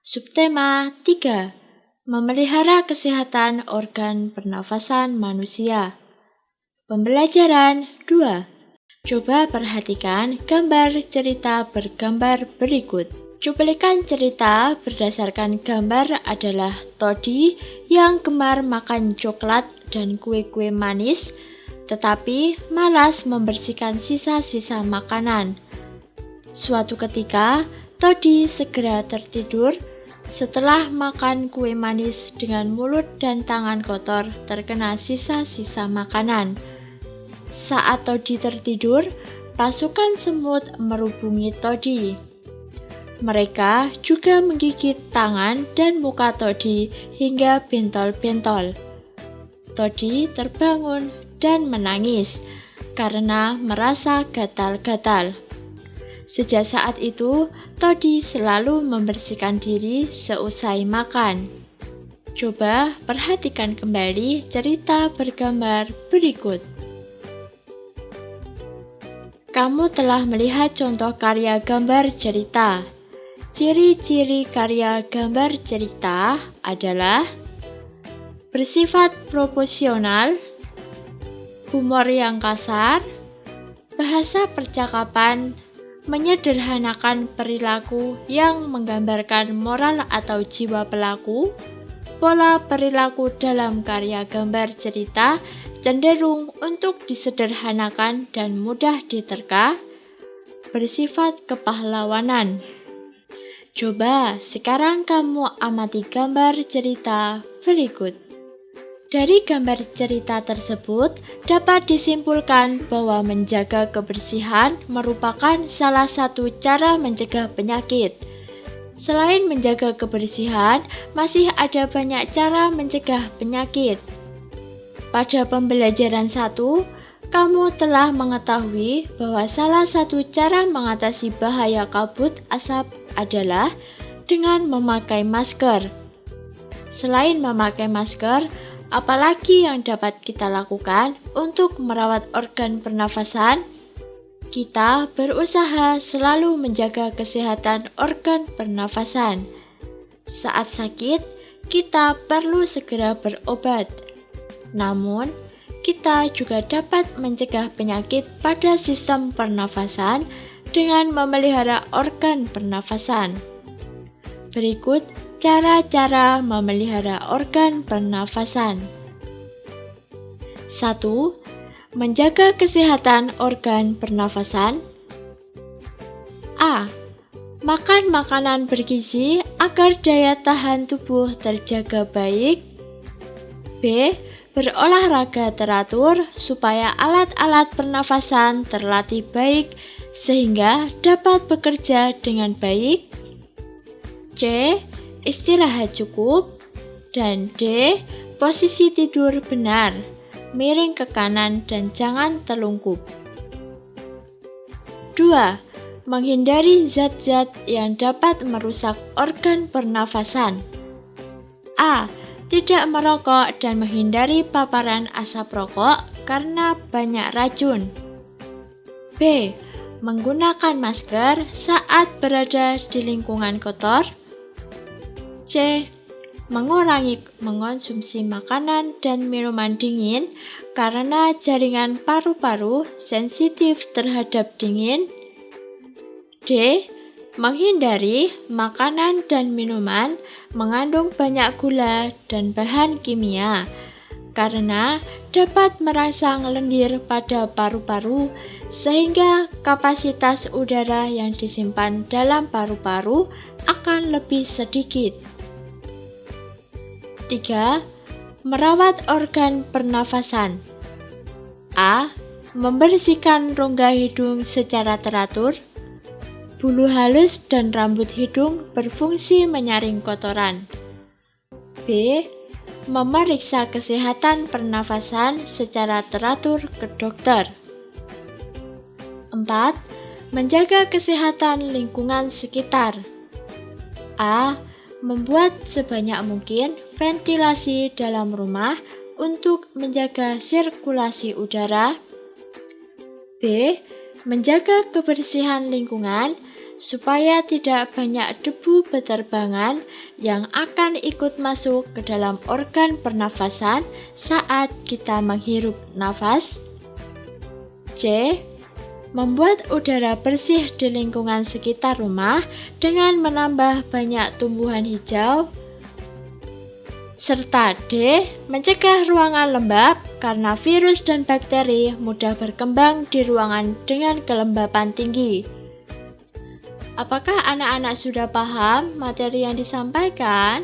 Subtema 3. Memelihara kesehatan organ pernafasan manusia. Pembelajaran 2. Coba perhatikan gambar cerita bergambar berikut. Cuplikan cerita berdasarkan gambar adalah Toddy yang gemar makan coklat dan kue-kue manis, tetapi malas membersihkan sisa-sisa makanan. Suatu ketika, Toddy segera tertidur setelah makan kue manis dengan mulut dan tangan kotor terkena sisa-sisa makanan. Saat Toddy tertidur, pasukan semut merubungi Toddy. Mereka juga menggigit tangan dan muka Toddy hingga bentol-bentol. Toddy terbangun dan menangis karena merasa gatal-gatal. Sejak saat itu, Toddy selalu membersihkan diri seusai makan. Coba perhatikan kembali cerita bergambar berikut. Kamu telah melihat contoh karya gambar cerita. Ciri-ciri karya gambar cerita adalah bersifat proporsional, humor yang kasar, bahasa percakapan, menyederhanakan perilaku yang menggambarkan moral atau jiwa pelaku. Pola perilaku dalam karya gambar cerita cenderung untuk disederhanakan dan mudah diterka, bersifat kepahlawanan. Coba sekarang kamu amati gambar cerita berikut. Dari gambar cerita tersebut dapat disimpulkan bahwa menjaga kebersihan merupakan salah satu cara mencegah penyakit. Selain menjaga kebersihan, masih ada banyak cara mencegah penyakit. Pada pembelajaran 1, kamu telah mengetahui bahwa salah satu cara mengatasi bahaya kabut asap adalah dengan memakai masker. Selain memakai masker, apalagi yang dapat kita lakukan untuk merawat organ pernafasan? Kita berusaha selalu menjaga kesehatan organ pernafasan. Saat sakit, kita perlu segera berobat. Namun, kita juga dapat mencegah penyakit pada sistem pernafasan dengan memelihara organ pernafasan. Berikut cara-cara memelihara organ pernafasan. 1. Menjaga kesehatan organ pernafasan. A. Makan makanan bergizi agar daya tahan tubuh terjaga baik. B. Berolahraga teratur supaya alat-alat pernafasan terlatih baik sehingga dapat bekerja dengan baik. C. Istirahat cukup. Dan D. Posisi tidur benar, miring ke kanan dan jangan telungkup. 2. Menghindari zat-zat yang dapat merusak organ pernafasan. A. Tidak merokok dan menghindari paparan asap rokok karena banyak racun. B. Menggunakan masker saat berada di lingkungan kotor. C. Mengurangi mengonsumsi makanan dan minuman dingin karena jaringan paru-paru sensitif terhadap dingin. D. Menghindari makanan dan minuman mengandung banyak gula dan bahan kimia karena dapat merangsang lendir pada paru-paru sehingga kapasitas udara yang disimpan dalam paru-paru akan lebih sedikit. 3. Merawat organ pernafasan. A. Membersihkan rongga hidung secara teratur. Bulu halus dan rambut hidung berfungsi menyaring kotoran. B. Memeriksa kesehatan pernafasan secara teratur ke dokter. 4. Menjaga kesehatan lingkungan sekitar. A. Membuat sebanyak mungkin ventilasi dalam rumah untuk menjaga sirkulasi udara. B. Menjaga kebersihan lingkungan supaya tidak banyak debu beterbangan yang akan ikut masuk ke dalam organ pernafasan saat kita menghirup nafas. C. Membuat udara bersih di lingkungan sekitar rumah dengan menambah banyak tumbuhan hijau. Serta D. Mencegah ruangan lembab karena virus dan bakteri mudah berkembang di ruangan dengan kelembapan tinggi. Apakah anak-anak sudah paham materi yang disampaikan?